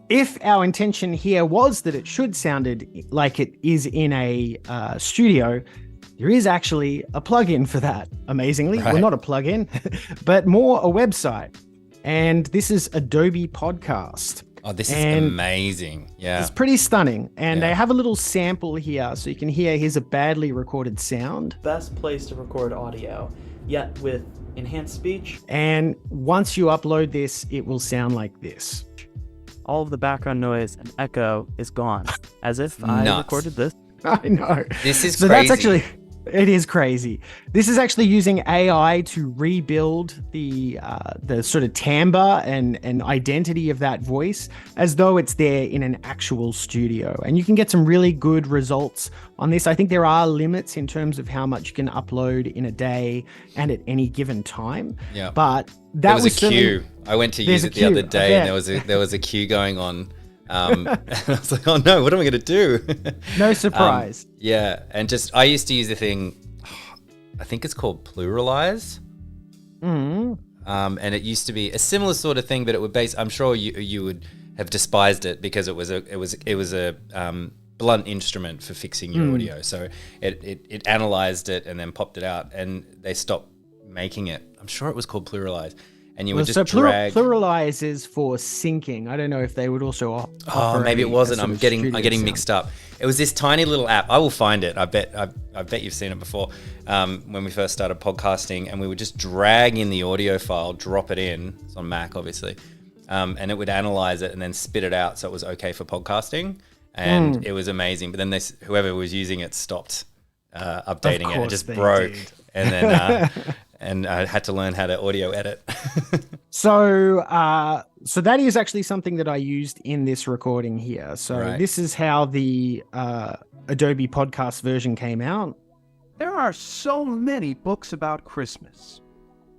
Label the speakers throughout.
Speaker 1: if our intention here was that it should sounded like it is in a studio, there is actually a plugin for that, amazingly.
Speaker 2: Right.
Speaker 1: Well, not a plugin, but more a website. And this is Adobe Podcast.
Speaker 2: Oh, this is amazing. Yeah.
Speaker 1: It's pretty stunning. And I have a little sample here so you can hear here's a badly recorded sound.
Speaker 3: Best place to record audio, yet with enhanced speech.
Speaker 1: And once you upload this, it will sound like this.
Speaker 3: All of the background noise and echo is gone, as if I recorded this.
Speaker 1: I know.
Speaker 2: This is
Speaker 1: so
Speaker 2: crazy.
Speaker 1: That's actually, it is crazy. This is actually using AI to rebuild the sort of timbre and identity of that voice as though it's there in an actual studio. And you can get some really good results on this. I think there are limits in terms of how much you can upload in a day and at any given time.
Speaker 2: Yeah.
Speaker 1: But
Speaker 2: there was a queue. I went to use it the other day, and there was a queue going on. And I was like, oh no, what am I going to do?
Speaker 1: No surprise.
Speaker 2: Yeah. And I used to use the thing, I think it's called Pluralize. And it used to be a similar sort of thing, but it would I'm sure you would have despised it because it was a blunt instrument for fixing your audio. So it analyzed it and then popped it out, and they stopped making it. I'm sure it was called Pluralize. And you would just drag.
Speaker 1: Pluralize is for syncing. I don't know if they would also.
Speaker 2: Oh, maybe it wasn't. I'm getting mixed up. It was this tiny little app. I will find it. I bet you've seen it before. When we first started podcasting, and we would just drag in the audio file, drop it in. It's on Mac, obviously, and it would analyze it and then spit it out, so it was okay for podcasting. And it was amazing. But then whoever was using it stopped updating it. It just broke, and then. And I had to learn how to audio edit.
Speaker 1: So that is actually something that I used in this recording here. So This is how the Adobe Podcast version came out.
Speaker 4: There are so many books about Christmas,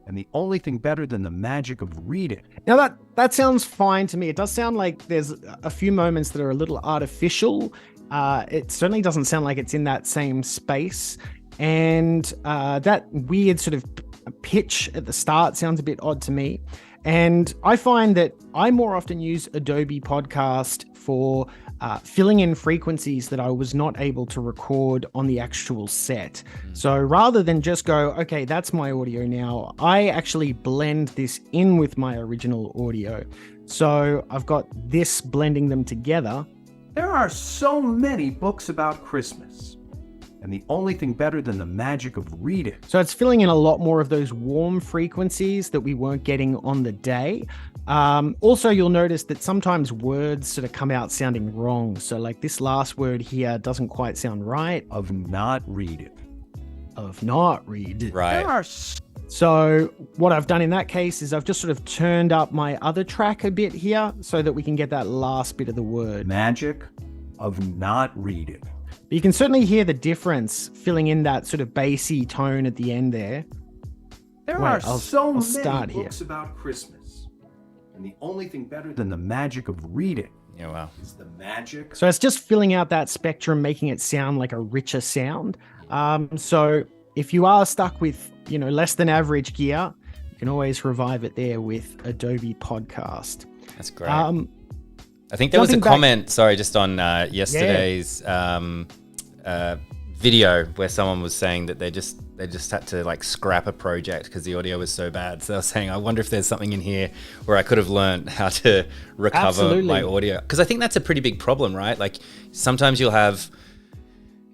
Speaker 4: and the only thing better than the magic of reading.
Speaker 1: Now that sounds fine to me. It does sound like there's a few moments that are a little artificial. It certainly doesn't sound like it's in that same space. And that weird sort of pitch at the start sounds a bit odd to me. And I find that I more often use Adobe Podcast for filling in frequencies that I was not able to record on the actual set. So rather than just go, okay, that's my audio now, I actually blend this in with my original audio. So I've got this blending them together.
Speaker 4: There are so many books about Christmas, and the only thing better than the magic of reading.
Speaker 1: So it's filling in a lot more of those warm frequencies that we weren't getting on the day. Also, you'll notice that sometimes words sort of come out sounding wrong. So like this last word here doesn't quite sound right.
Speaker 4: Of not read.
Speaker 2: Right.
Speaker 1: So what I've done in that case is I've just sort of turned up my other track a bit here so that we can get that last bit of the word.
Speaker 4: Magic of not reading.
Speaker 1: But you can certainly hear the difference filling in that sort of bassy tone at the end there.
Speaker 4: There
Speaker 1: Wait,
Speaker 4: are
Speaker 1: I'll
Speaker 4: so many
Speaker 1: start
Speaker 4: books
Speaker 1: here.
Speaker 4: about Christmas, and the only thing better than the magic of reading
Speaker 2: Yeah, wow.
Speaker 4: is the magic.
Speaker 1: So it's just filling out that spectrum, making it sound like a richer sound. So if you are stuck with, less than average gear, you can always revive it there with Adobe Podcast.
Speaker 2: That's great. I think there was a comment, just on yesterday's video where someone was saying that they just had to like scrap a project because the audio was so bad. So they were saying, I wonder if there's something in here where I could have learned how to recover my audio. Because I think that's a pretty big problem, right? Like sometimes you'll have,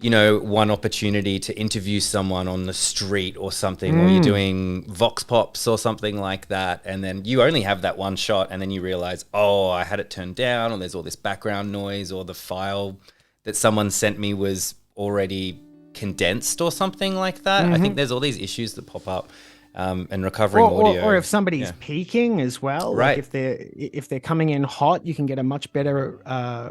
Speaker 2: one opportunity to interview someone on the street or something, or you're doing vox pops or something like that. And then you only have that one shot, and then you realize, oh, I had it turned down, or there's all this background noise, or the file that someone sent me was already condensed or something like that. I think there's all these issues that pop up. And recovering audio,
Speaker 1: or if somebody's peaking as well,
Speaker 2: right?
Speaker 1: Like if they're coming in hot, you can get a much better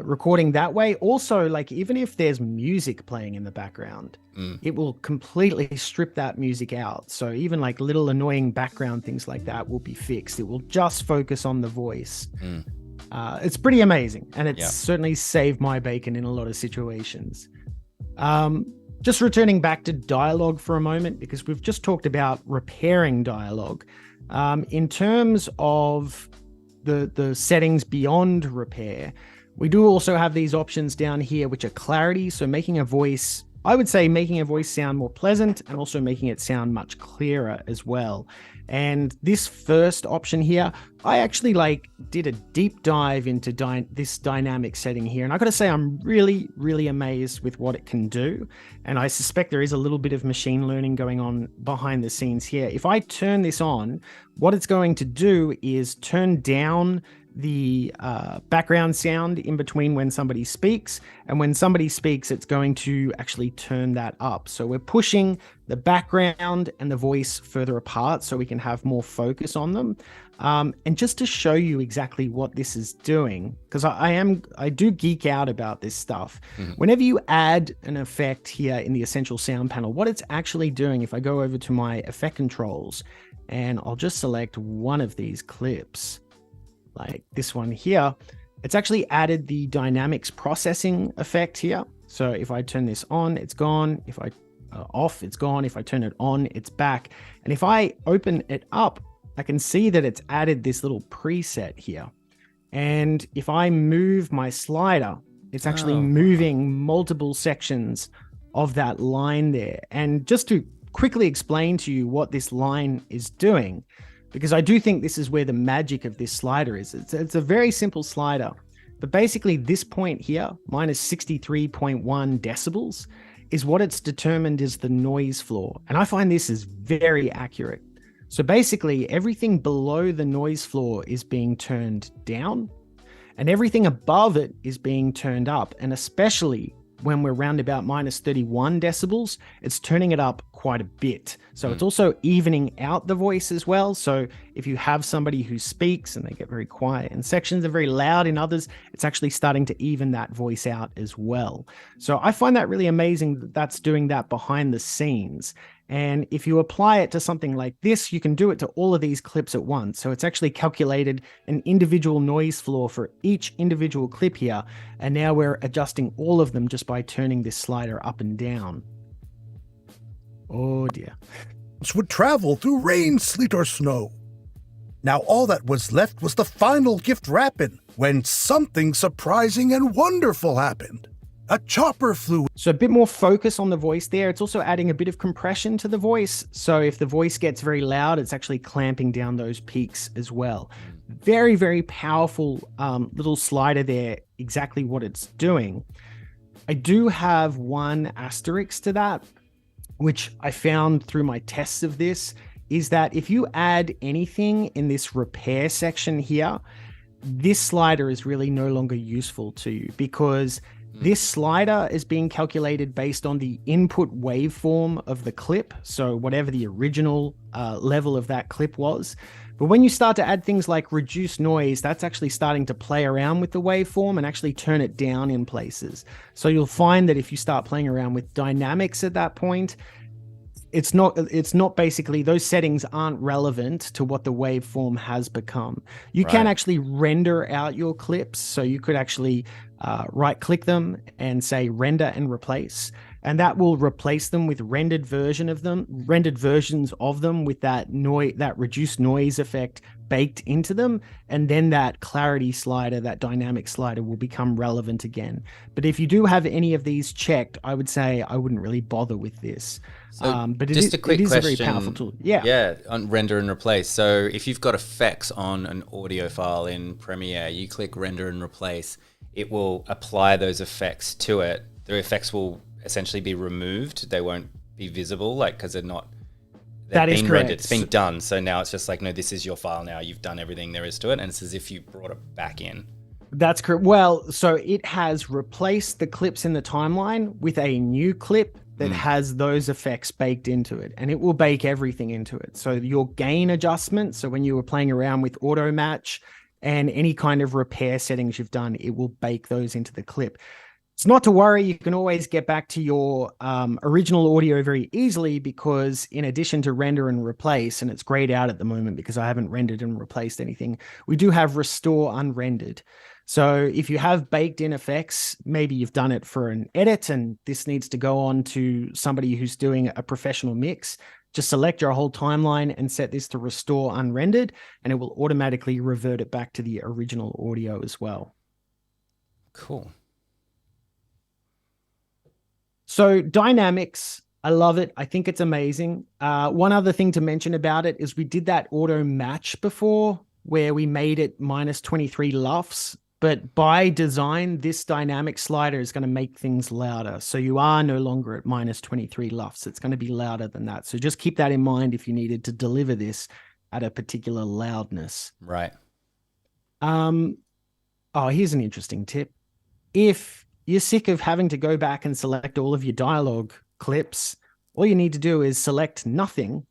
Speaker 1: recording that way. Also, like even if there's music playing in the background, it will completely strip that music out. So even like little annoying background things like that will be fixed. It will just focus on the voice. It's pretty amazing, and it's certainly saved my bacon in a lot of situations. Just returning back to dialogue for a moment, because we've just talked about repairing dialogue. In terms of the settings beyond repair, we do also have these options down here, which are clarity. So making a voice, I would say making a voice sound more pleasant and also making it sound much clearer as well. And this first option here, I actually did a deep dive into this dynamic setting here. And I got to say, I'm really, really amazed with what it can do. And I suspect there is a little bit of machine learning going on behind the scenes here. If I turn this on, what it's going to do is turn down the background sound in between when somebody speaks, and when somebody speaks, it's going to actually turn that up. So we're pushing the background and the voice further apart so we can have more focus on them. And just to show you exactly what this is doing, because I do geek out about this stuff. Whenever you add an effect here in the Essential Sound panel, what it's actually doing, if I go over to my effect controls, and I'll just select one of these clips, like this one here, it's actually added the dynamics processing effect here. So if I turn this on, it's gone. If I off, it's gone. If I turn it on, it's back. And if I open it up, I can see that it's added this little preset here. And if I move my slider, it's actually moving multiple sections of that line there. And just to quickly explain to you what this line is doing, because I do think this is where the magic of this slider is. It's a very simple slider, but basically this point here, minus 63.1 decibels, is what it's determined is the noise floor. And I find this is very accurate. So basically everything below the noise floor is being turned down, and everything above it is being turned up. And especially when we're round about minus 31 decibels, it's turning it up quite a bit. So it's also evening out the voice as well. So if you have somebody who speaks and they get very quiet in sections and very loud in others, it's actually starting to even that voice out as well. So I find that really amazing that that's doing that behind the scenes. And if you apply it to something like this, you can do it to all of these clips at once. So it's actually calculated an individual noise floor for each individual clip here. And now we're adjusting all of them just by turning this slider up and down. Oh dear.
Speaker 5: Would travel through rain, sleet, or snow. Now all that was left was the final gift wrapping, when something surprising and wonderful happened. A chopper flew.
Speaker 1: So a bit more focus on the voice there. It's also adding a bit of compression to the voice. So if the voice gets very loud, it's actually clamping down those peaks as well. Very, very powerful little slider there, exactly what it's doing. I do have one asterisk to that, which I found through my tests of this, is that if you add anything in this repair section here, this slider is really no longer useful to you, because this slider is being calculated based on the input waveform of the clip. So whatever the original level of that clip was. But when you start to add things like reduce noise, that's actually starting to play around with the waveform and actually turn it down in places. So you'll find that if you start playing around with dynamics at that point, it's not basically, those settings aren't relevant to what the waveform has become. You can actually render out your clips. So you could actually right click them and say render and replace. And that will replace them with rendered versions of them with that reduced noise effect baked into them. And then that clarity slider, that dynamic slider, will become relevant again. But if you do have any of these checked, I would say I wouldn't really bother with this.
Speaker 2: So
Speaker 1: But
Speaker 2: just a quick question.
Speaker 1: A very powerful tool.
Speaker 2: Yeah, on render and replace. So if you've got effects on an audio file in Premiere, you click render and replace, it will apply those effects to it. The effects will essentially be removed. They won't be visible, because they've been rendered. It's been done. So now it's just like, no, this is your file now. You've done everything there is to it. And it's as if you brought it back in.
Speaker 1: That's correct. Well, so it has replaced the clips in the timeline with a new clip that has those effects baked into it, and it will bake everything into it. So your gain adjustment, so when you were playing around with auto match and any kind of repair settings you've done, it will bake those into the clip. It's not to worry. You can always get back to your original audio very easily, because in addition to render and replace, and it's grayed out at the moment because I haven't rendered and replaced anything, we do have restore unrendered. So if you have baked in effects, maybe you've done it for an edit and this needs to go on to somebody who's doing a professional mix, just select your whole timeline and set this to restore unrendered, and it will automatically revert it back to the original audio as well.
Speaker 2: Cool.
Speaker 1: So dynamics, I love it. I think it's amazing. One other thing to mention about it is we did that auto match before where we made it minus 23 LUFS, but by design, this dynamic slider is going to make things louder. So you are no longer at minus 23 LUFS. It's going to be louder than that. So just keep that in mind if you needed to deliver this at a particular loudness.
Speaker 2: Right.
Speaker 1: Oh, here's an interesting tip. If you're sick of having to go back and select all of your dialogue clips, all you need to do is select nothing.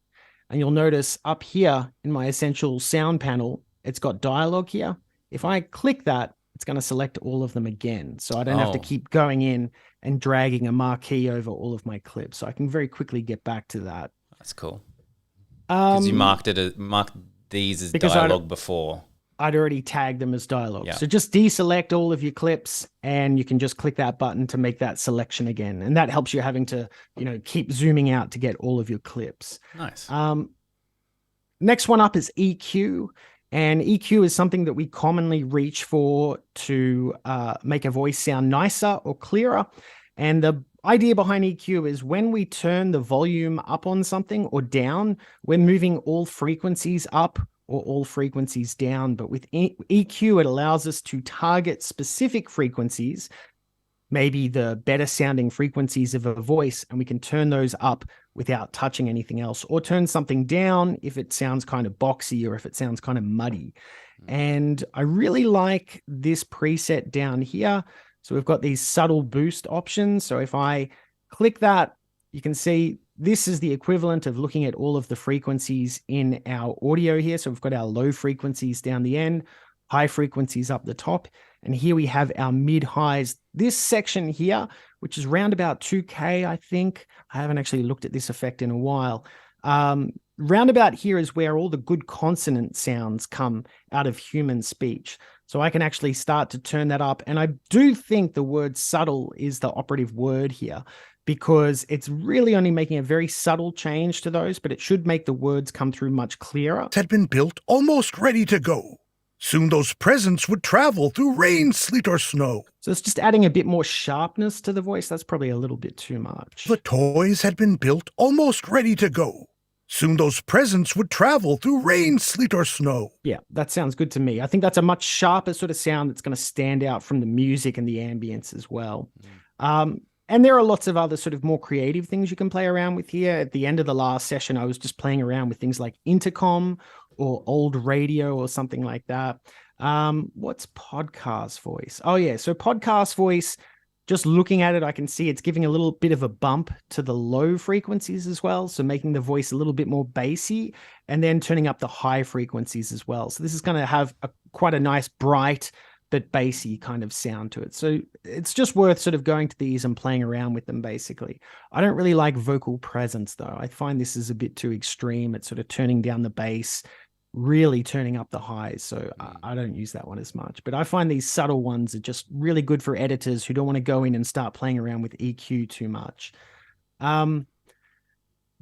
Speaker 1: And you'll notice up here in my essential sound panel, it's got dialogue here. If I click that, it's going to select all of them again. So I don't have to keep going in and dragging a marquee over all of my clips. So I can very quickly get back to that.
Speaker 2: That's cool. Because you marked these as dialogue before.
Speaker 1: I'd already tagged them as dialogue.
Speaker 2: Yeah.
Speaker 1: So just deselect all of your clips and you can just click that button to make that selection again. And that helps you having to, keep zooming out to get all of your clips.
Speaker 2: Nice.
Speaker 1: Next one up is EQ. And EQ is something that we commonly reach for to make a voice sound nicer or clearer. And the idea behind EQ is when we turn the volume up on something or down, we're moving all frequencies up or all frequencies down. But with EQ, it allows us to target specific frequencies, maybe the better sounding frequencies of a voice, and we can turn those up without touching anything else, or turn something down if it sounds kind of boxy or if it sounds kind of muddy. And I really like this preset down here. So we've got these subtle boost options. So if I click that, you can see this is the equivalent of looking at all of the frequencies in our audio here. So we've got our low frequencies down the end, high frequencies up the top. And here we have our mid highs. This section here, which is round about 2K, I think. I haven't actually looked at this effect in a while. Roundabout here is where all the good consonant sounds come out of human speech. So I can actually start to turn that up. And I do think the word subtle is the operative word here, because it's really only making a very subtle change to those, but it should make the words come through much clearer.
Speaker 5: Had been built almost ready to go. Soon those presents would travel through rain, sleet, or snow.
Speaker 1: So it's just adding a bit more sharpness to the voice. That's probably a little bit too much.
Speaker 5: The toys had been built almost ready to go. Soon those presents would travel through rain, sleet, or snow.
Speaker 1: Yeah, that sounds good to me. I think that's a much sharper sort of sound that's going to stand out from the music and the ambience as well. And there are lots of other sort of more creative things you can play around with here. At the end of the last session, I was just playing around with things like intercom or old radio or something like that. What's podcast voice? Oh yeah, so podcast voice, just looking at it, I can see it's giving a little bit of a bump to the low frequencies as well. So making the voice a little bit more bassy and then turning up the high frequencies as well. So this is going to have quite a nice bright but bassy kind of sound to it. So it's just worth sort of going to these and playing around with them, basically. I don't really like vocal presence, though. I find this is a bit too extreme. It's sort of turning down the bass, really turning up the highs. So I don't use that one as much. But I find these subtle ones are just really good for editors who don't want to go in and start playing around with EQ too much.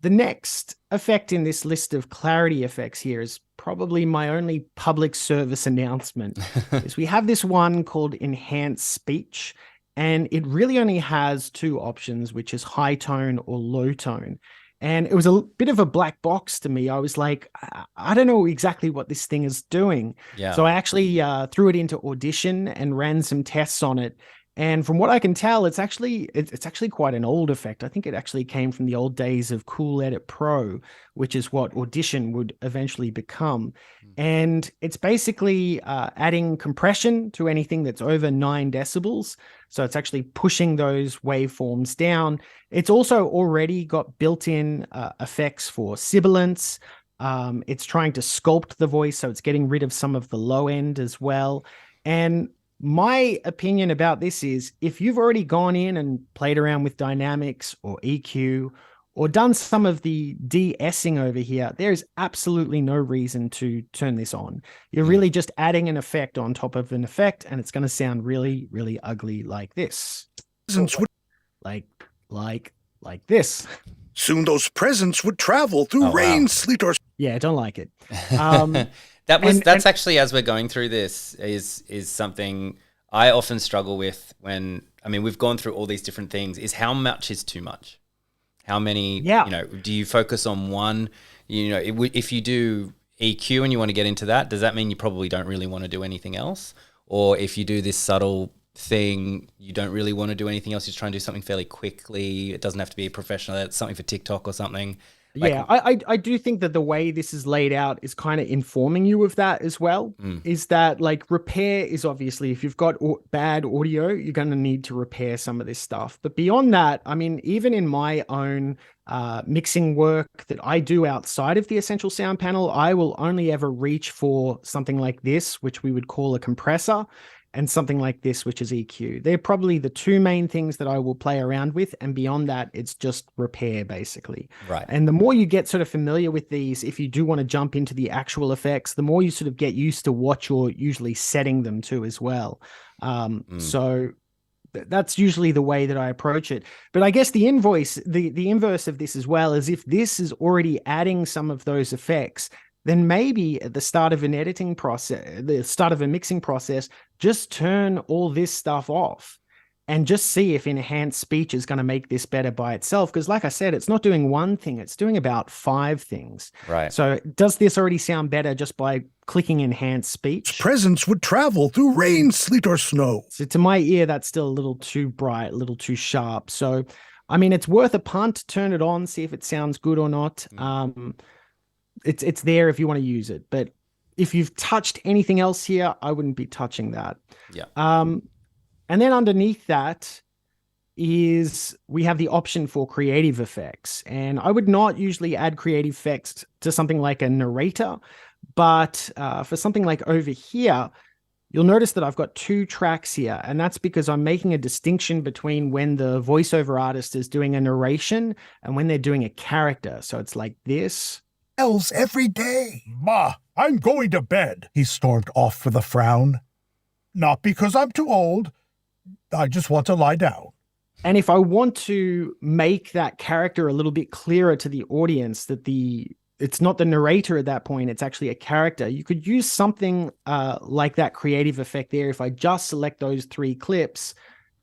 Speaker 1: The next effect in this list of clarity effects here is probably my only public service announcement. Is we have this one called enhanced speech, and it really only has two options, which is high tone or low tone. And it was a bit of a black box to me. I was like, I don't know exactly what this thing is doing.
Speaker 2: Yeah.
Speaker 1: So I actually threw it into Audition and ran some tests on it. And from what I can tell, it's actually quite an old effect. I think it actually came from the old days of Cool Edit Pro, which is what Audition would eventually become. And it's basically adding compression to anything that's over 9 decibels. So it's actually pushing those waveforms down. It's also already got built-in effects for sibilance. It's trying to sculpt the voice, so it's getting rid of some of the low end as well. And my opinion about this is if you've already gone in and played around with dynamics or EQ or done some of the de-essing over here, there is absolutely no reason to turn this on. You're really just adding an effect on top of an effect, and it's going to sound really, really ugly like this. Like this.
Speaker 5: Soon those presents would travel through rain, sleet, or...
Speaker 1: Yeah, I don't like it.
Speaker 2: That's actually, as we're going through this, is something I often struggle with when, I mean, we've gone through all these different things, is how much is too much? How many, do you focus on one? If you do EQ and you want to get into that, does that mean you probably don't really want to do anything else? Or if you do this subtle thing, you don't really want to do anything else, you just try and do something fairly quickly. It doesn't have to be professional. It's something for TikTok or something.
Speaker 1: I do think that the way this is laid out is kind of informing you of that as well. Is that like repair is obviously, if you've got bad audio, you're going to need to repair some of this stuff. But beyond that, I mean, even in my own mixing work that I do outside of the Essential Sound panel, I will only ever reach for something like this, which we would call a compressor, and something like this, which is EQ. They're probably the two main things that I will play around with. And beyond that, it's just repair, basically.
Speaker 2: Right.
Speaker 1: And the more you get sort of familiar with these, if you do want to jump into the actual effects, the more you sort of get used to what you're usually setting them to as well. So that's usually the way that I approach it. But I guess the inverse of this as well is if this is already adding some of those effects, then maybe at the start of an editing process, the start of a mixing process, just turn all this stuff off and just see if enhanced speech is going to make this better by itself. Because like I said, it's not doing one thing, it's doing about 5 things.
Speaker 2: Right.
Speaker 1: So does this already sound better just by clicking enhanced speech?
Speaker 5: Presents would travel through rain, sleet, or snow.
Speaker 1: So to my ear, that's still a little too bright, a little too sharp. So, I mean, it's worth a punt, turn it on, see if it sounds good or not. It's there if you want to use it, but if you've touched anything else here, I wouldn't be touching that.
Speaker 2: Yeah.
Speaker 1: And then underneath that is we have the option for creative effects, and I would not usually add creative effects to something like a narrator, but for something like over here, you'll notice that I've got 2 tracks here, and that's because I'm making a distinction between when the voiceover artist is doing a narration and when they're doing a character. So it's like this.
Speaker 5: Elves every day. Ma, I'm going to bed, he stormed off with a frown. Not because I'm too old. I just want to lie down.
Speaker 1: And if I want to make that character a little bit clearer to the audience, that it's not the narrator at that point, it's actually a character, you could use something like that creative effect there. If I just select those 3 clips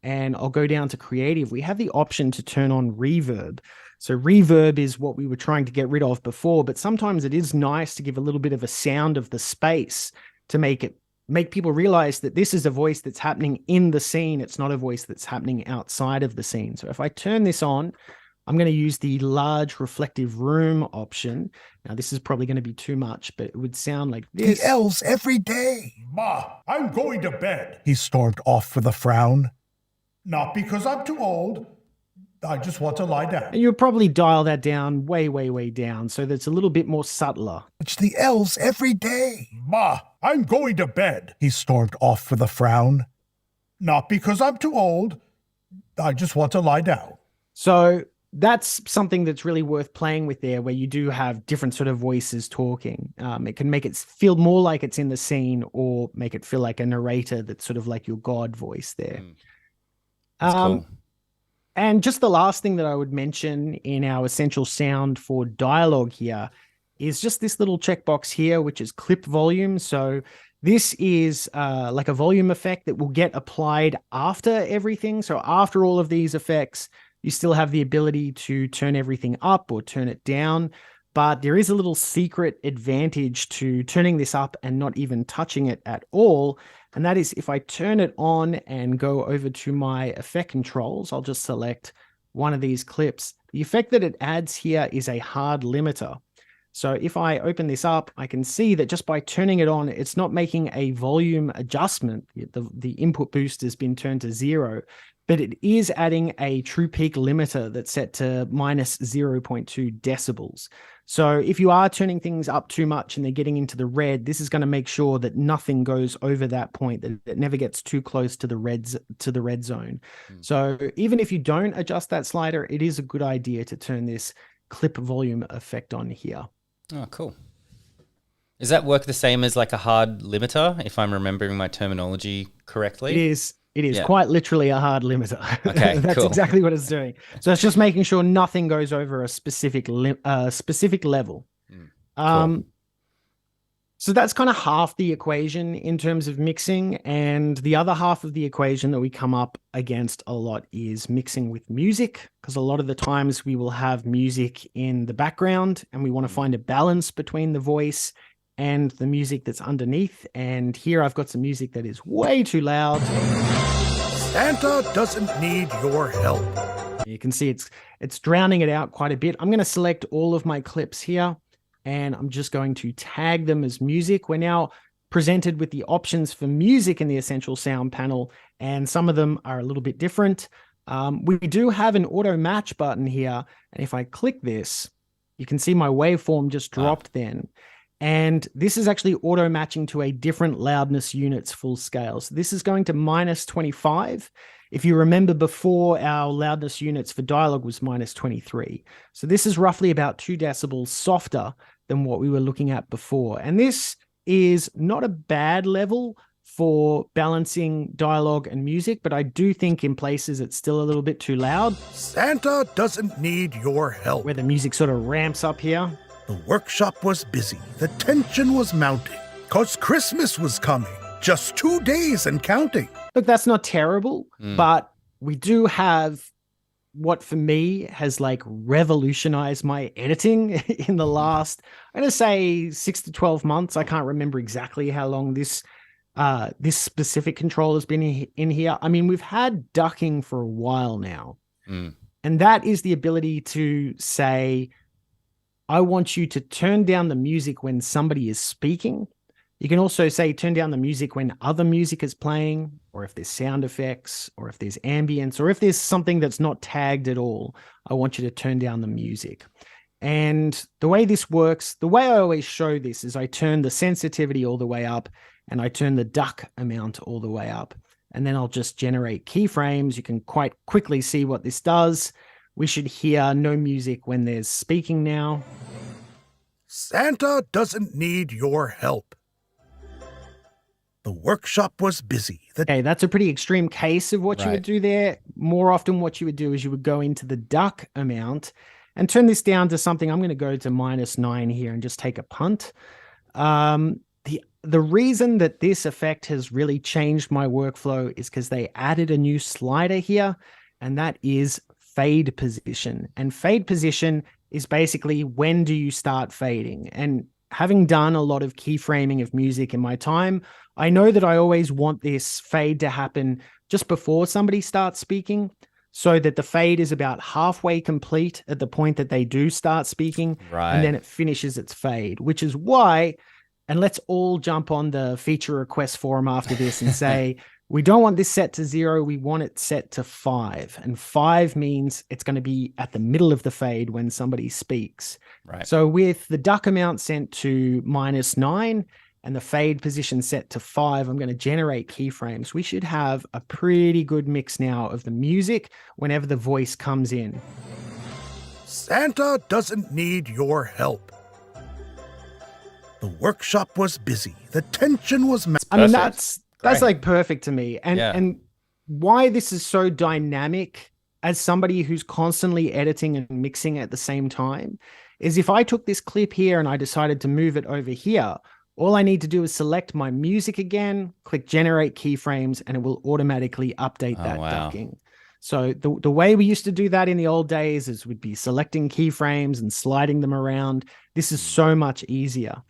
Speaker 1: and I'll go down to creative, we have the option to turn on reverb. So reverb is what we were trying to get rid of before, but sometimes it is nice to give a little bit of a sound of the space to make people realize that this is a voice that's happening in the scene. It's not a voice that's happening outside of the scene. So if I turn this on, I'm going to use the large reflective room option. Now, this is probably going to be too much, but it would sound like this.
Speaker 5: The elves every day. Ma, I'm going to bed, he stormed off with a frown. Not because I'm too old. I just want to lie down.
Speaker 1: And you'll probably dial that down way, way, way down so that it's a little bit more subtler.
Speaker 5: It's the elves every day. Ma, I'm going to bed, he stormed off with a frown. Not because I'm too old. I just want to lie down.
Speaker 1: So that's something that's really worth playing with there, where you do have different sort of voices talking. It can make it feel more like it's in the scene or make it feel like a narrator that's sort of like your God voice there.
Speaker 2: That's cool.
Speaker 1: And just the last thing that I would mention in our essential sound for dialogue here is just this little checkbox here, which is clip volume. So this is like a volume effect that will get applied after everything. So after all of these effects, you still have the ability to turn everything up or turn it down. But there is a little secret advantage to turning this up and not even touching it at all. And that is if I turn it on and go over to my effect controls, I'll just select one of these clips. The effect that it adds here is a hard limiter. So if I open this up, I can see that just by turning it on, it's not making a volume adjustment. The input boost has been turned to 0, but it is adding a true peak limiter that's set to minus 0.2 decibels. So if you are turning things up too much and they're getting into the red, this is going to make sure that nothing goes over that point, that it never gets too close to the red zone. So even if you don't adjust that slider, it is a good idea to turn this clip volume effect on here.
Speaker 2: Oh, cool. Does that work the same as like a hard limiter, if I'm remembering my terminology correctly?
Speaker 1: It is. It is
Speaker 2: Yeah.
Speaker 1: quite literally a hard limiter.
Speaker 2: Okay,
Speaker 1: That's
Speaker 2: cool.
Speaker 1: exactly what it's doing. So it's just making sure nothing goes over a specific level.
Speaker 2: Cool.
Speaker 1: So that's kind of half the equation in terms of mixing. And the other half of the equation that we come up against a lot is mixing with music, because a lot of the times we will have music in the background and we want to find a balance between the voice and the music that's underneath. And here I've got some music that is way too loud.
Speaker 5: Santa doesn't need your help.
Speaker 1: You can see it's drowning it out quite a bit. I'm going to select all of my clips here, and I'm just going to tag them as music. We're now presented with the options for music in the Essential Sound panel, and some of them are a little bit different. We do have an auto match button here, and if I click this, you can see my waveform just dropped then. And this is actually auto matching to a different loudness units full scale. So this is going to -25. If you remember before, our loudness units for dialogue was -23. So this is roughly about 2 decibels softer than what we were looking at before. And this is not a bad level for balancing dialogue and music, but I do think in places it's still a little bit too loud.
Speaker 5: Santa doesn't need your help.
Speaker 1: Where the music sort of ramps up here.
Speaker 5: The workshop was busy. The tension was mounting. 'Cause Christmas was coming. Just 2 days and counting.
Speaker 1: Look, that's not terrible, but we do have what for me has like revolutionized my editing in the last, I'm going to say 6 to 12 months. I can't remember exactly how long this specific control has been in here. I mean, we've had ducking for a while now, and that is the ability to say, I want you to turn down the music when somebody is speaking. You can also say turn down the music when other music is playing, or if there's sound effects, or if there's ambience, or if there's something that's not tagged at all, I want you to turn down the music. And the way this works, the way I always show this is I turn the sensitivity all the way up and I turn the duck amount all the way up. And then I'll just generate keyframes. You can quite quickly see what this does. We should hear no music when there's speaking now.
Speaker 5: Santa doesn't need your help. The workshop was busy.
Speaker 1: Okay, that's a pretty extreme case of what you would do there. More often what you would do is you would go into the duck amount and turn this down to something. I'm going to go to -9 here and just take a punt. The reason that this effect has really changed my workflow is because they added a new slider here, and that is fade position. And fade position is basically when do you start fading? And having done a lot of keyframing of music in my time, I know that I always want this fade to happen just before somebody starts speaking, so that the fade is about halfway complete at the point that they do start speaking, and then it finishes its fade, which is why, and let's all jump on the feature request forum after this and say, we don't want this set to 0, we want it set to 5. And 5 means it's going to be at the middle of the fade when somebody speaks. So with the duck amount sent to -9 and the fade position set to 5, I'm going to generate keyframes. We should have a pretty good mix now of the music whenever the voice comes in.
Speaker 5: Santa doesn't need your help. The workshop was busy. The tension was
Speaker 1: I mean, that's like perfect to me. And and why this is so dynamic as somebody who's constantly editing and mixing at the same time is if I took this clip here and I decided to move it over here, all I need to do is select my music again, click generate keyframes, and it will automatically update that ducking. So the way we used to do that in the old days is we'd be selecting keyframes and sliding them around. This is so much easier.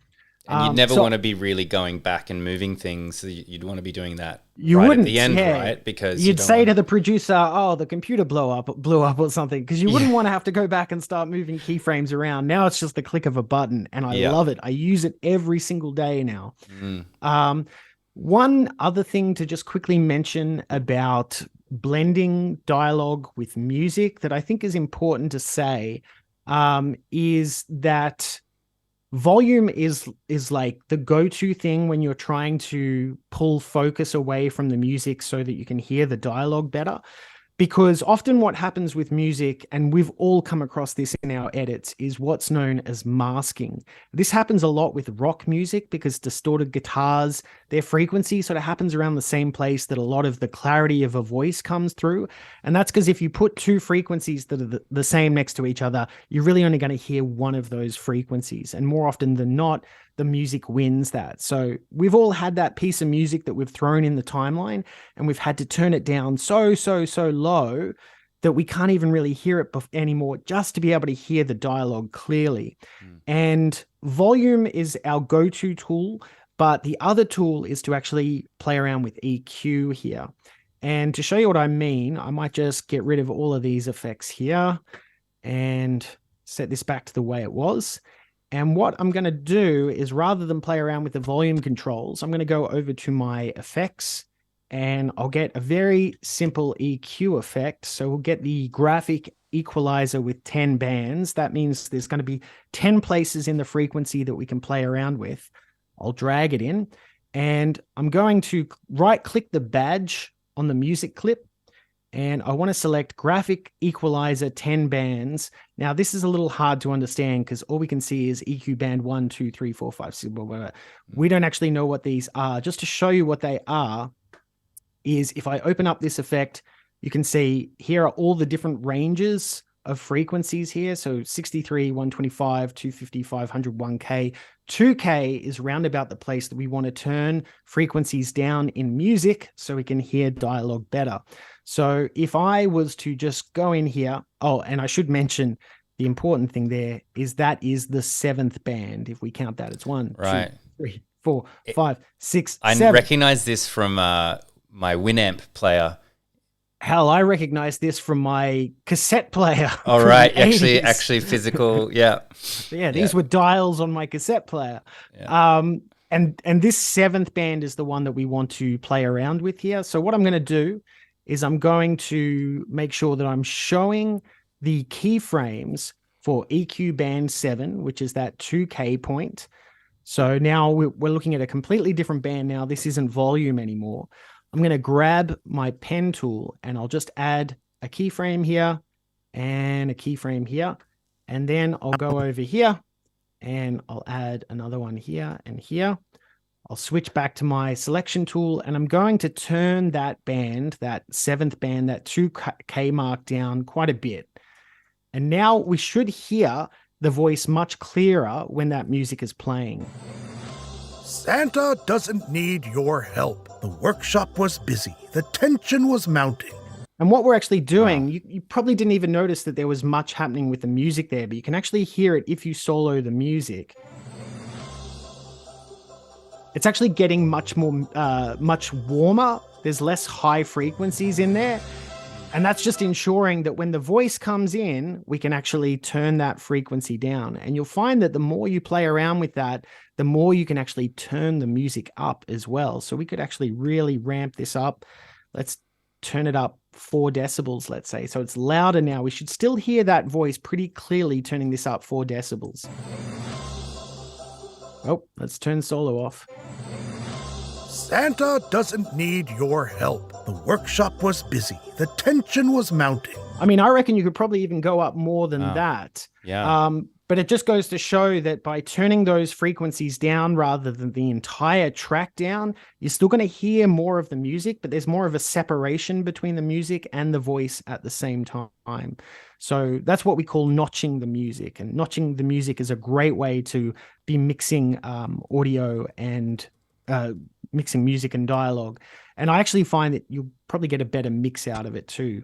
Speaker 2: And you'd never want to be really going back and moving things. So you'd want to be doing that
Speaker 1: you
Speaker 2: right
Speaker 1: wouldn't,
Speaker 2: at the end, right? Because
Speaker 1: you'd say to the producer, oh, the computer blew up or something, because you wouldn't want to have to go back and start moving keyframes around. Now it's just the click of a button, and I love it. I use it every single day now. One other thing to just quickly mention about blending dialogue with music that I think is important to say is that volume is like the go-to thing when you're trying to pull focus away from the music so that you can hear the dialogue better. Because often what happens with music, and we've all come across this in our edits, is what's known as masking. This happens a lot with rock music because distorted guitars, their frequency sort of happens around the same place that a lot of the clarity of a voice comes through. And that's because if you put two frequencies that are the same next to each other, you're really only going to hear one of those frequencies. And more often than not, the music wins that. So we've all had that piece of music that we've thrown in the timeline, and we've had to turn it down so low that we can't even really hear it anymore, just to be able to hear the dialogue clearly. And volume is our go-to tool, but the other tool is to actually play around with EQ here. And to show you what I mean, I might just get rid of all of these effects here and set this back to the way it was. And what I'm going to do is, rather than play around with the volume controls, I'm going to go over to my effects and I'll get a very simple EQ effect. So we'll get the graphic equalizer with 10 bands. That means there's going to be 10 places in the frequency that we can play around with. I'll drag it in, and I'm going to right click the badge on the music clip, and I want to select graphic equalizer 10 bands. Now, this is a little hard to understand because all we can see is EQ band 1, 2, 3, 4, 5, 6, blah, blah, blah. We don't actually know what these are. Just to show you what they are is, if I open up this effect, you can see here are all the different ranges of frequencies here. So 63, 125, 250, 500, 1K. 2K is round about the place that we want to turn frequencies down in music so we can hear dialogue better. So if I was to just go in here, oh, and I should mention the important thing there is that is the 7th band. If we count that, it's 1,
Speaker 2: right,
Speaker 1: 2, 3, 4, 5, 6,
Speaker 2: I
Speaker 1: 7.
Speaker 2: recognize this from my Winamp player.
Speaker 1: Hell, I recognize this from my cassette player.
Speaker 2: All right, actually physical, yeah.
Speaker 1: Yeah, these were dials on my cassette player. Yeah. And this 7th band is the one that we want to play around with here. So what I'm going to do is I'm going to make sure that I'm showing the keyframes for EQ band 7, which is that 2K point. So now we're looking at a completely different band now. This isn't volume anymore. I'm going to grab my pen tool and I'll just add a keyframe here and a keyframe here. And then I'll go over here and I'll add another one here and here. I'll switch back to my selection tool and I'm going to turn that band, that 7th band, that 2K mark down quite a bit. And now we should hear the voice much clearer when that music is playing.
Speaker 5: Santa doesn't need your help. The workshop was busy. The tension was mounting.
Speaker 1: And what we're actually doing, you probably didn't even notice that there was much happening with the music there, but you can actually hear it if you solo the music. It's actually getting much warmer. There's less high frequencies in there. And that's just ensuring that when the voice comes in, we can actually turn that frequency down. And you'll find that the more you play around with that, the more you can actually turn the music up as well. So we could actually really ramp this up. Let's turn it up 4 decibels, let's say. So it's louder now. We should still hear that voice pretty clearly turning this up 4 decibels. Oh, let's turn solo off.
Speaker 5: Santa doesn't need your help. The workshop was busy. The tension was mounting.
Speaker 1: I mean, I reckon you could probably even go up more than that.
Speaker 2: Yeah.
Speaker 1: But it just goes to show that by turning those frequencies down rather than the entire track down, you're still going to hear more of the music, but there's more of a separation between the music and the voice at the same time. So that's what we call notching the music. And notching the music is a great way to be mixing audio and mixing music and dialogue. And I actually find that you'll probably get a better mix out of it too.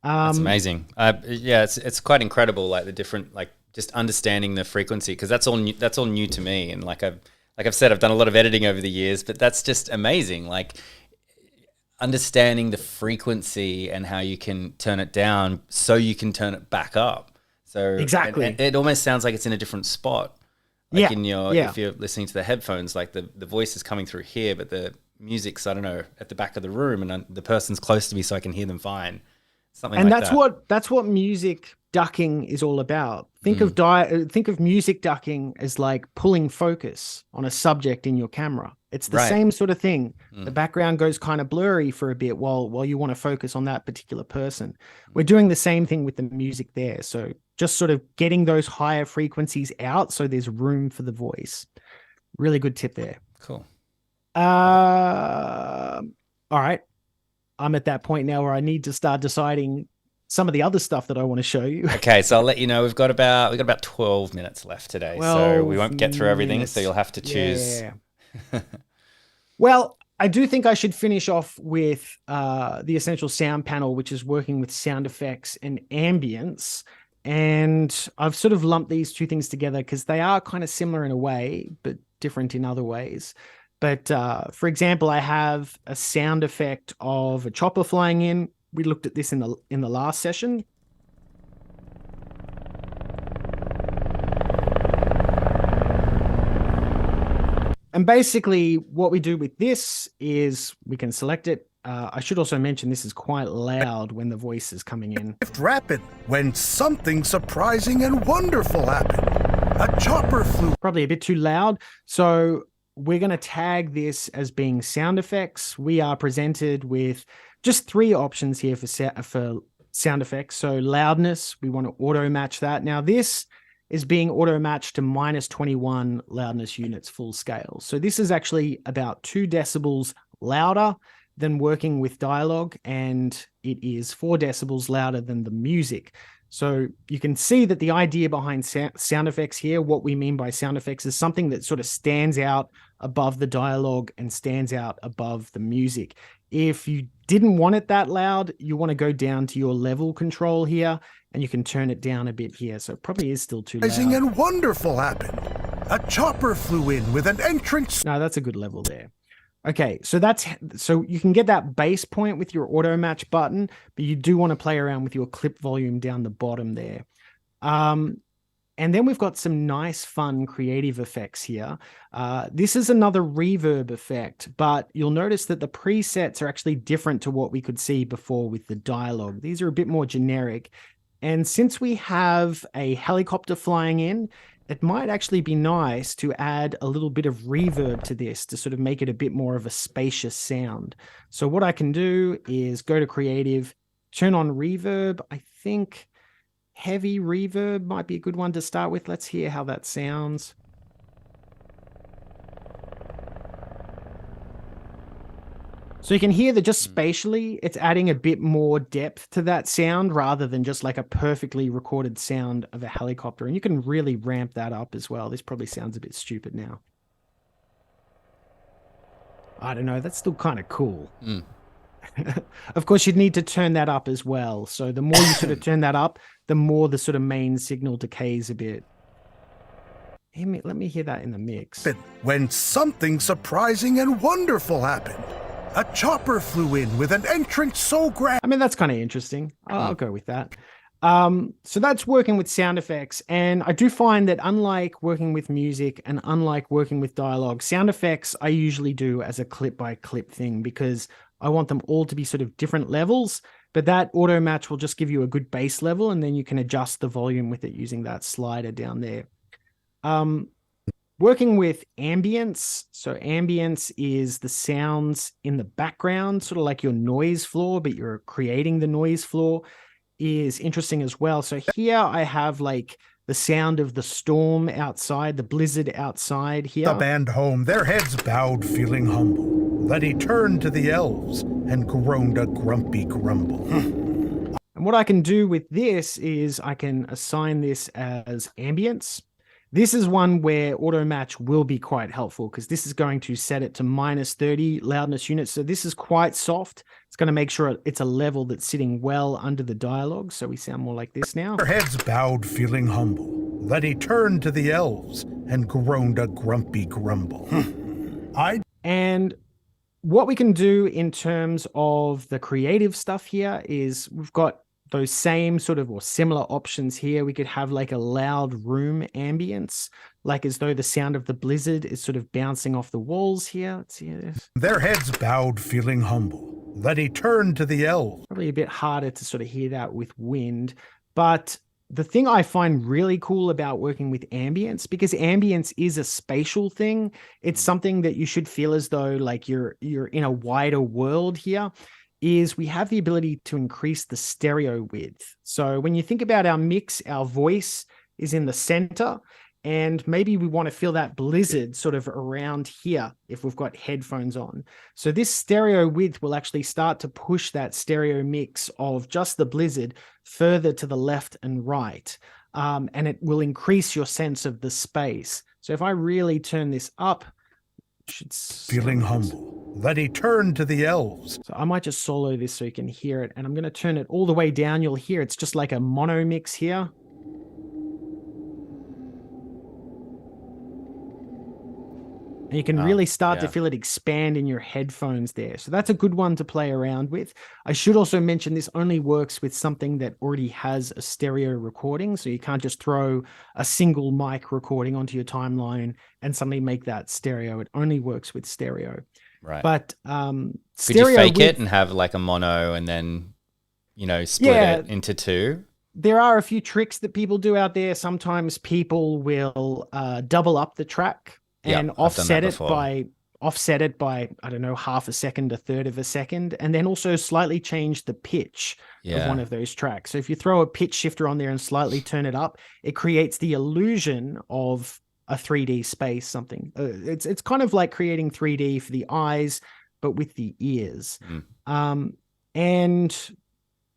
Speaker 2: That's amazing. Yeah, it's quite incredible, like the different, like just understanding the frequency, because that's all new to me. And like I've said, I've done a lot of editing over the years, but that's just amazing. Like understanding the frequency and how you can turn it down so you can turn it back up. So
Speaker 1: exactly,
Speaker 2: it almost sounds like it's in a different spot. Like if you're listening to the headphones, like the voice is coming through here, but the music's, I don't know, at the back of the room, and the person's close to me so I can hear them fine. Something
Speaker 1: and
Speaker 2: like that.
Speaker 1: That's what music ducking is all about. Think of music ducking as like pulling focus on a subject in your camera. It's the same sort of thing. The background goes kind of blurry for a bit while you want to focus on that particular person. We're doing the same thing with the music there. So just sort of getting those higher frequencies out so there's room for the voice. Really good tip there.
Speaker 2: Cool.
Speaker 1: All right. I'm at that point now where I need to start deciding some of the other stuff that I want to show you.
Speaker 2: Okay, so I'll let you know we've got about 12 minutes left today, so we won't get through everything. So you'll have to choose.
Speaker 1: Yeah. Well, I do think I should finish off with the Essential Sound panel, which is working with sound effects and ambience. And I've sort of lumped these two things together because they are kind of similar in a way, but different in other ways. But for example, I have a sound effect of a chopper flying in. We looked at this in the last session. And basically what we do with this is we can select it. I should also mention this is quite loud when the voice is coming in.
Speaker 5: Gift wrapping when something surprising and wonderful happened. A chopper flew.
Speaker 1: Probably a bit too loud. So we're going to tag this as being sound effects. We are presented with just 3 options here for sound effects. So loudness, we want to auto match that. Now this is being auto matched to -21 loudness units full scale. So this is actually about 2 decibels louder than working with dialogue, and it is 4 decibels louder than the music. So you can see that the idea behind sound effects here, what we mean by sound effects, is something that sort of stands out above the dialogue and stands out above the music. If you didn't want it that loud, you want to go down to your level control here, and you can turn it down a bit here. So it probably is still too loud.
Speaker 5: Surprising and wonderful happened. A chopper flew in with an entrance.
Speaker 1: No, that's a good level there. Okay, so you can get that base point with your auto match button, but you do want to play around with your clip volume down the bottom there. And then we've got some nice, fun, creative effects here. This is another reverb effect, but you'll notice that the presets are actually different to what we could see before with the dialogue. These are a bit more generic. And since we have a helicopter flying in, it might actually be nice to add a little bit of reverb to this to sort of make it a bit more of a spacious sound. So what I can do is go to creative, turn on reverb. I think heavy reverb might be a good one to start with. Let's hear how that sounds. So you can hear that just spatially, it's adding a bit more depth to that sound rather than just like a perfectly recorded sound of a helicopter. And you can really ramp that up as well. This probably sounds a bit stupid now. I don't know. That's still kind of cool. Of course, you'd need to turn that up as well. So the more you sort of turn that up, the more the sort of main signal decays a bit. Let me hear that in the mix.
Speaker 5: When something surprising and wonderful happened. A chopper flew in with an entrance so grand.
Speaker 1: I mean, that's kind of interesting. I'll go with that. So that's working with sound effects. And I do find that unlike working with music and unlike working with dialogue, sound effects I usually do as a clip by clip thing because I want them all to be sort of different levels, but that auto match will just give you a good base level and then you can adjust the volume with it using that slider down there. Working with ambience. So ambience is the sounds in the background, sort of like your noise floor, but you're creating the noise floor, is interesting as well. So here I have like the sound of the storm outside, the blizzard outside here.
Speaker 5: The band home, their heads bowed, feeling humble. Then he turned to the elves and groaned a grumpy grumble.
Speaker 1: And what I can do with this is I can assign this as ambience. This is one where auto match will be quite helpful because this is going to set it to -30 loudness units. So this is quite soft. It's going to make sure it's a level that's sitting well under the dialogue. So we sound more like this now.
Speaker 5: Their heads bowed, feeling humble. Then he turned to the elves and groaned a grumpy grumble.
Speaker 1: And what we can do in terms of the creative stuff here is we've got those same sort of or similar options here. We could have like a loud room ambience, like as though the sound of the blizzard is sort of bouncing off the walls here. Let's see this.
Speaker 5: Their heads bowed, feeling humble. Then he turned to the elves.
Speaker 1: Probably a bit harder to sort of hear that with wind, but the thing I find really cool about working with ambience, because ambience is a spatial thing, it's something that you should feel as though like you're in a wider world here, is we have the ability to increase the stereo width. So when you think about our mix, our voice is in the center, and maybe we want to feel that blizzard sort of around here if we've got headphones on. So this stereo width will actually start to push that stereo mix of just the blizzard further to the left and right. And it will increase your sense of the space. So if I really turn this up,
Speaker 5: feeling humble, then he turned to the elves.
Speaker 1: So I might just solo this so you can hear it. And I'm going to turn it all the way down. You'll hear it's just like a mono mix here. And you can really start to feel it expand in your headphones there. So that's a good one to play around with. I should also mention this only works with something that already has a stereo recording. So you can't just throw a single mic recording onto your timeline and suddenly make that stereo. It only works with stereo.
Speaker 2: Right.
Speaker 1: But
Speaker 2: could you fake it and have like a mono and then, split it into two?
Speaker 1: There are a few tricks that people do out there. Sometimes people will double up the track and offset it by, I don't know, half a second, a third of a second, and then also slightly change the pitch of one of those tracks. So if you throw a pitch shifter on there and slightly turn it up, it creates the illusion of a 3D space, something. It's kind of like creating 3D for the eyes, but with the ears. And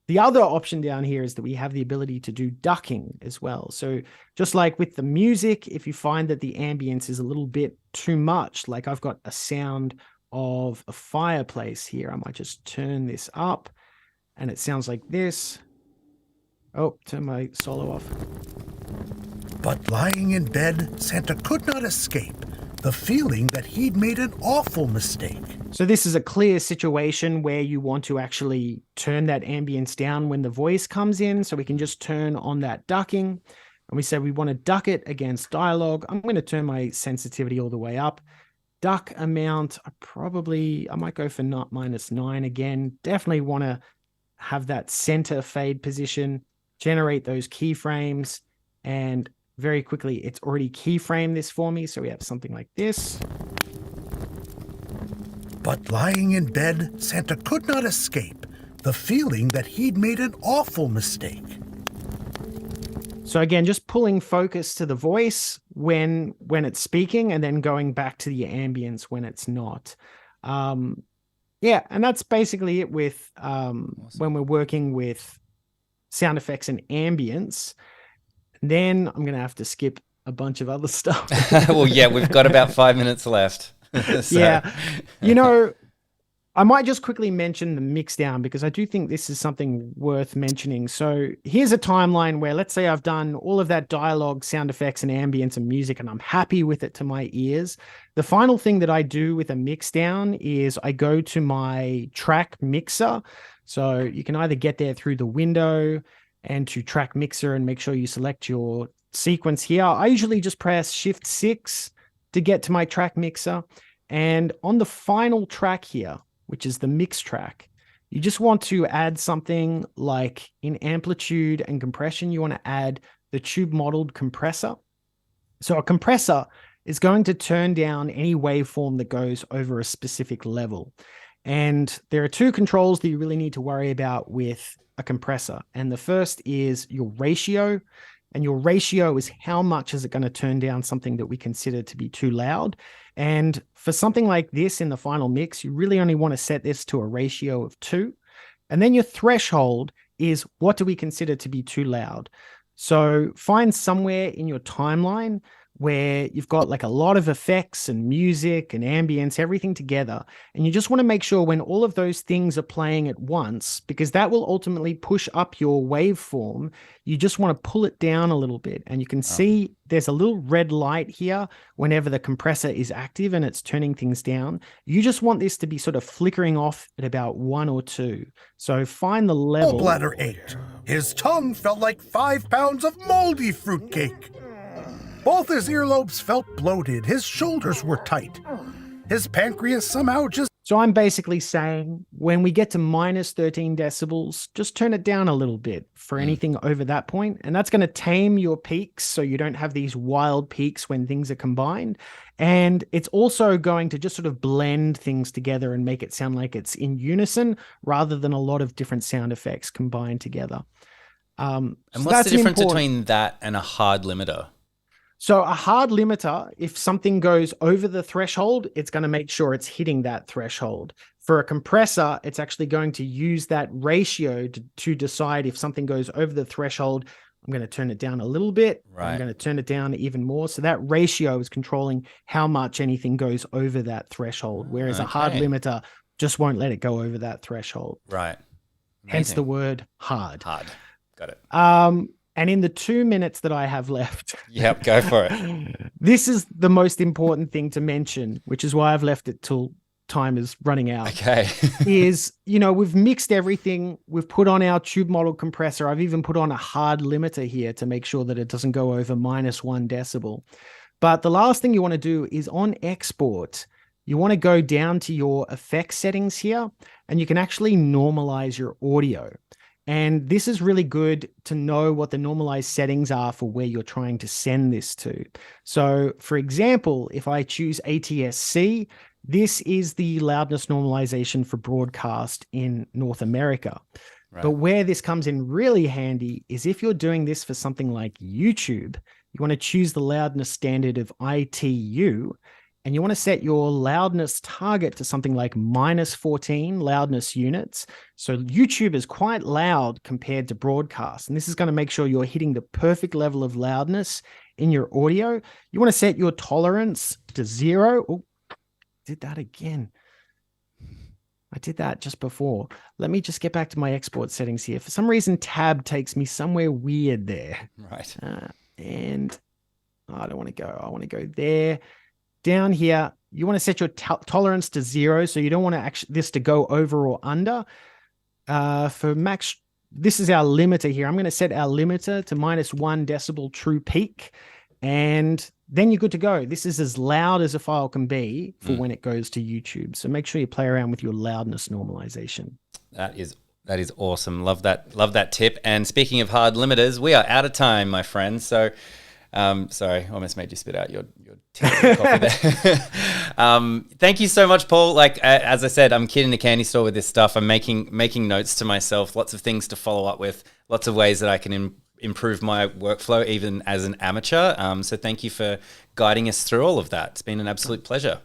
Speaker 1: the other option down here is that we have the ability to do ducking as well. So just like with the music, if you find that the ambience is a little bit too much, like I've got a sound of a fireplace here, I might just turn this up and it sounds like this. Oh, turn my solo off.
Speaker 5: But lying in bed, Santa could not escape the feeling that he'd made an awful mistake.
Speaker 1: So this is a clear situation where you want to actually turn that ambience down when the voice comes in. So we can just turn on that ducking. And we say we want to duck it against dialogue. I'm going to turn my sensitivity all the way up. Duck amount, I might go for -9 again. Definitely want to have that center fade position, generate those keyframes, and very quickly, it's already keyframed this for me. So we have something like this.
Speaker 5: But lying in bed, Santa could not escape the feeling that he'd made an awful mistake.
Speaker 1: So again, just pulling focus to the voice when it's speaking and then going back to the ambience when it's not. And that's basically it with when we're working with sound effects and ambience. Then I'm going to have to skip a bunch of other stuff.
Speaker 2: Well, yeah, we've got about 5 minutes left.
Speaker 1: Yeah. I might just quickly mention the mix down because I do think this is something worth mentioning. So here's a timeline where, let's say I've done all of that dialogue, sound effects, and ambience and music, and I'm happy with it to my ears. The final thing that I do with a mix down is I go to my track mixer. So you can either get there through the window and to track mixer and make sure you select your sequence here. I usually just press Shift-6 to get to my track mixer. And on the final track here, which is the mix track, you just want to add something like in amplitude and compression, you want to add the tube modeled compressor. So a compressor is going to turn down any waveform that goes over a specific level. And there are two controls that you really need to worry about with a compressor. And the first is your ratio. And your ratio is how much is it going to turn down something that we consider to be too loud. And for something like this in the final mix, you really only want to set this to a ratio of 2. And then your threshold is what do we consider to be too loud. So find somewhere in your timeline where you've got like a lot of effects and music and ambience, everything together. And you just want to make sure when all of those things are playing at once, because that will ultimately push up your waveform, you just want to pull it down a little bit. And you can see there's a little red light here whenever the compressor is active and it's turning things down. You just want this to be sort of flickering off at about 1 or 2. So find the level.
Speaker 5: Gallbladder ached. His tongue felt like 5 pounds of moldy fruitcake. Both his earlobes felt bloated. His shoulders were tight. His pancreas somehow just...
Speaker 1: So I'm basically saying when we get to minus 13 decibels, just turn it down a little bit for anything over that point. And that's going to tame your peaks so you don't have these wild peaks when things are combined. And it's also going to just sort of blend things together and make it sound like it's in unison rather than a lot of different sound effects combined together.
Speaker 2: And what's the difference between that and a hard limiter?
Speaker 1: So a hard limiter, if something goes over the threshold, it's going to make sure it's hitting that threshold. For a compressor, it's actually going to use that ratio to decide if something goes over the threshold. I'm going to turn it down a little bit.
Speaker 2: Right.
Speaker 1: I'm going to turn it down even more. So that ratio is controlling how much anything goes over that threshold, whereas a hard limiter just won't let it go over that threshold.
Speaker 2: Right. Amazing.
Speaker 1: Hence the word hard.
Speaker 2: Hard. Got it.
Speaker 1: And in the 2 minutes that I have left,
Speaker 2: yep, go for it.
Speaker 1: This is the most important thing to mention, which is why I've left it till time is running out.
Speaker 2: Okay.
Speaker 1: is, we've mixed everything. We've put on our tube model compressor. I've even put on a hard limiter here to make sure that it doesn't go over minus 1 decibel. But the last thing you want to do is on export, you want to go down to your effects settings here, and you can actually normalize your audio. And this is really good to know what the normalized settings are for where you're trying to send this to. So for example, if I choose ATSC, this is the loudness normalization for broadcast in North America. Right. But where this comes in really handy is if you're doing this for something like YouTube, you want to choose the loudness standard of ITU, and you want to set your loudness target to something like minus 14 loudness units. So YouTube is quite loud compared to broadcast. And this is going to make sure you're hitting the perfect level of loudness in your audio. You want to set your tolerance to 0. Oh, did that again. I did that just before. Let me just get back to my export settings here. For some reason, tab takes me somewhere weird there.
Speaker 2: Right.
Speaker 1: And I don't want to go. I want to go there. Down here, you want to set your tolerance to 0, so you don't want this to go over or under. For max, this is our limiter here. I'm going to set our limiter to minus 1 decibel true peak, and then you're good to go. This is as loud as a file can be for when it goes to YouTube. So make sure you play around with your loudness normalization. That
Speaker 2: is awesome. Love that tip. And speaking of hard limiters, we are out of time, my friends. So. Sorry, almost made you spit out your coffee there. Thank you so much, Paul. Like, as I said, I'm kid in a candy store with this stuff. I'm making notes to myself, lots of things to follow up with, lots of ways that I can improve my workflow, even as an amateur. So thank you for guiding us through all of that. It's been an absolute pleasure.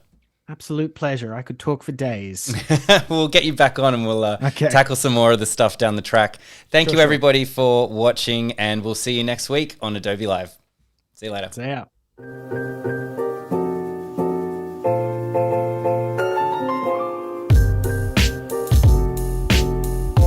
Speaker 1: Absolute pleasure. I could talk for days.
Speaker 2: We'll get you back on and we'll tackle some more of the stuff down the track. Thank you, everybody, for watching, and we'll see you next week on Adobe Live. See you later.
Speaker 1: See ya.